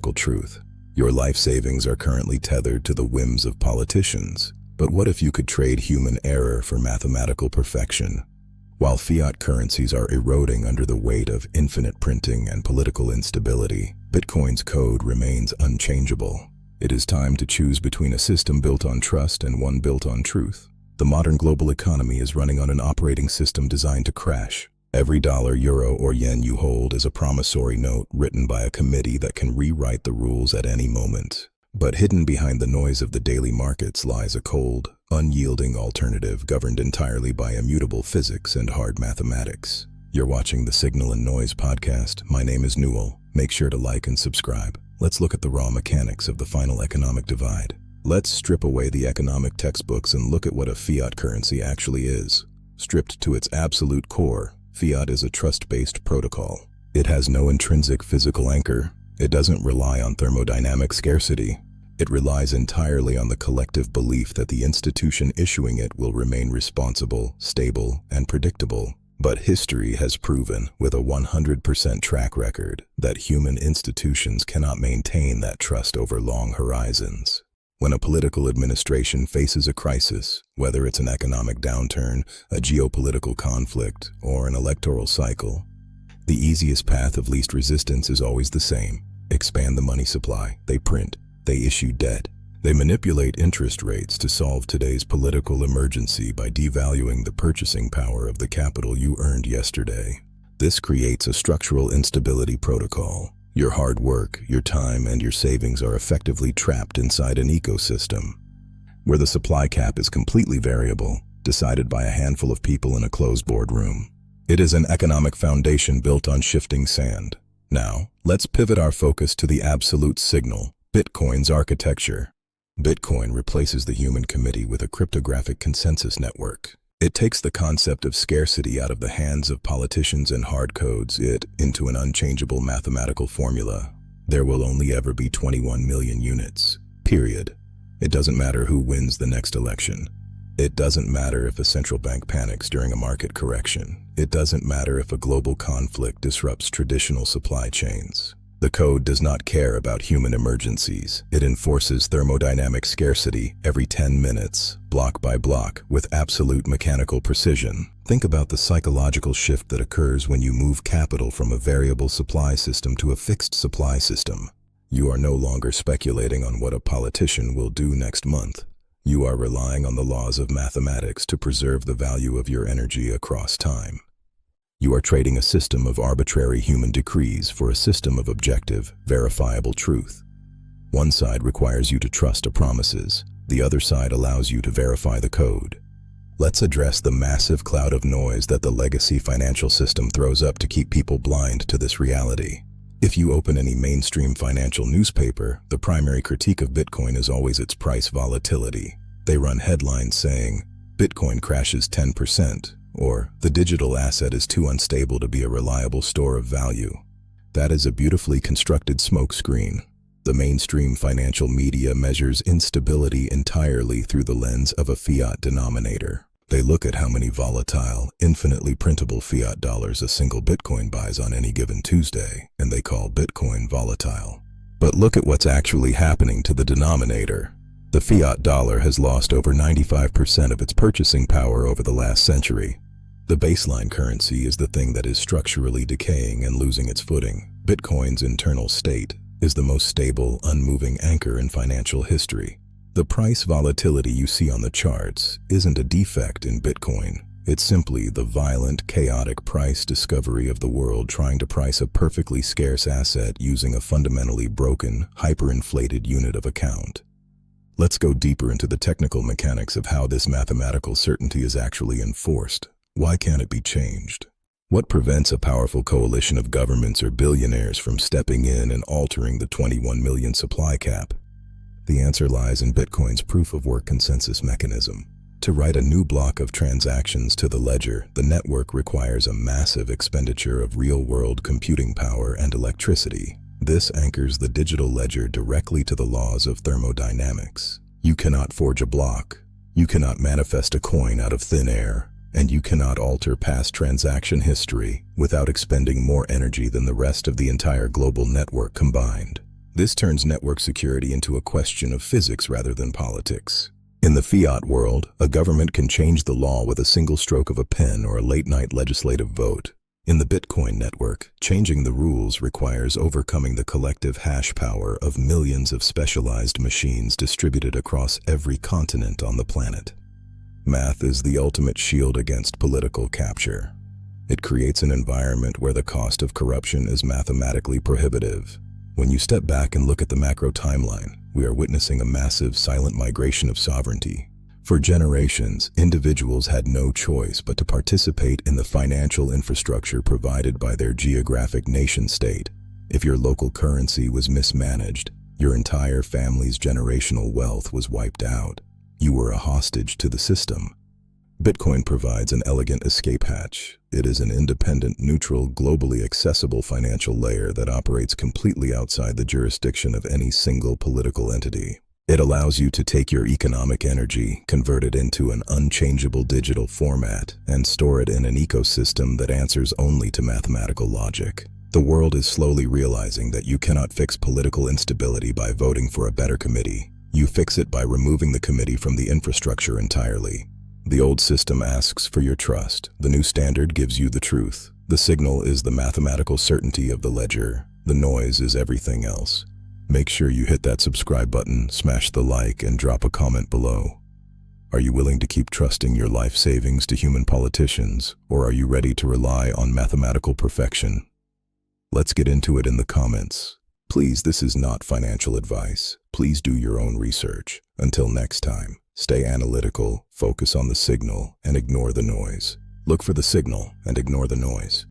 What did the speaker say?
mathematical truth. Your life savings are currently tethered to the whims of politicians. But what if you could trade human error for mathematical perfection? While fiat currencies are eroding under the weight of infinite printing and political instability, Bitcoin's code remains unchangeable. It is time to choose between a system built on trust and one built on truth. The modern global economy is running on an operating system designed to crash. Every dollar, euro, or yen you hold is a promissory note written by a committee that can rewrite the rules at any moment. But hidden behind the noise of the daily markets lies a cold, unyielding alternative governed entirely by immutable physics and hard mathematics. You're watching the Signal and Noise podcast. My name is Newell. Make sure to like and subscribe. Let's look at the raw mechanics of the final economic divide. Let's strip away the economic textbooks and look at what a fiat currency actually is. Stripped to its absolute core, fiat is a trust-based protocol. It has no intrinsic physical anchor. It doesn't rely on thermodynamic scarcity. It relies entirely on the collective belief that the institution issuing it will remain responsible, stable, and predictable. But history has proven, with a 100% track record, that human institutions cannot maintain that trust over long horizons. When a political administration faces a crisis, whether it's an economic downturn, a geopolitical conflict, or an electoral cycle, the easiest path of least resistance is always the same. Expand the money supply. They print. They issue debt. They manipulate interest rates to solve today's political emergency by devaluing the purchasing power of the capital you earned yesterday. This creates a structural instability protocol. Your hard work, your time, and your savings are effectively trapped inside an ecosystem where the supply cap is completely variable, decided by a handful of people in a closed boardroom. It is an economic foundation built on shifting sand. Now, let's pivot our focus to the absolute signal, Bitcoin's architecture. Bitcoin replaces the human committee with a cryptographic consensus network. It takes the concept of scarcity out of the hands of politicians and hard codes it into an unchangeable mathematical formula. There will only ever be 21 million units. Period. It doesn't matter who wins the next election. It doesn't matter if a central bank panics during a market correction. It doesn't matter if a global conflict disrupts traditional supply chains. The code does not care about human emergencies. It enforces thermodynamic scarcity every 10 minutes, block by block, with absolute mechanical precision. Think about the psychological shift that occurs when you move capital from a variable supply system to a fixed supply system. You are no longer speculating on what a politician will do next month. You are relying on the laws of mathematics to preserve the value of your energy across time. You are trading a system of arbitrary human decrees for a system of objective, verifiable truth. One side requires you to trust to promises. The other side allows you to verify the code. Let's address the massive cloud of noise that the legacy financial system throws up to keep people blind to this reality. If you open any mainstream financial newspaper, the primary critique of Bitcoin is always its price volatility. They run headlines saying, "Bitcoin crashes 10%, or "the digital asset is too unstable to be a reliable store of value." That is a beautifully constructed smokescreen. The mainstream financial media measures instability entirely through the lens of a fiat denominator. They look at how many volatile, infinitely printable fiat dollars a single Bitcoin buys on any given Tuesday, and they call Bitcoin volatile. But look at what's actually happening to the denominator. The fiat dollar has lost over 95% of its purchasing power over the last century. The baseline currency is the thing that is structurally decaying and losing its footing. Bitcoin's internal state is the most stable, unmoving anchor in financial history. The price volatility you see on the charts isn't a defect in Bitcoin. It's simply the violent, chaotic price discovery of the world trying to price a perfectly scarce asset using a fundamentally broken, hyperinflated unit of account. Let's go deeper into the technical mechanics of how this mathematical certainty is actually enforced. Why can't it be changed? What prevents a powerful coalition of governments or billionaires from stepping in and altering the 21 million supply cap? The answer lies in Bitcoin's proof-of-work consensus mechanism. To write a new block of transactions to the ledger, the network requires a massive expenditure of real-world computing power and electricity. This anchors the digital ledger directly to the laws of thermodynamics. You cannot forge a block, you cannot manifest a coin out of thin air, and you cannot alter past transaction history without expending more energy than the rest of the entire global network combined. This turns network security into a question of physics rather than politics. In the fiat world, a government can change the law with a single stroke of a pen or a late-night legislative vote. In the Bitcoin network, changing the rules requires overcoming the collective hash power of millions of specialized machines distributed across every continent on the planet. Math is the ultimate shield against political capture. It creates an environment where the cost of corruption is mathematically prohibitive. When you step back and look at the macro timeline, we are witnessing a massive silent migration of sovereignty. For generations, individuals had no choice but to participate in the financial infrastructure provided by their geographic nation-state. If your local currency was mismanaged, your entire family's generational wealth was wiped out. You were a hostage to the system. Bitcoin provides an elegant escape hatch. It is an independent, neutral, globally accessible financial layer that operates completely outside the jurisdiction of any single political entity. It allows you to take your economic energy, convert it into an unchangeable digital format, and store it in an ecosystem that answers only to mathematical logic. The world is slowly realizing that you cannot fix political instability by voting for a better committee. You fix it by removing the committee from the infrastructure entirely. The old system asks for your trust. The new standard gives you the truth. The signal is the mathematical certainty of the ledger. The noise is everything else. Make sure you hit that subscribe button, smash the like, and drop a comment below. Are you willing to keep trusting your life savings to human politicians, or are you ready to rely on mathematical perfection? Let's get into it in the comments. Please, this is not financial advice. Please do your own research. Until next time, stay analytical, focus on the signal, and ignore the noise. Look for the signal and ignore the noise.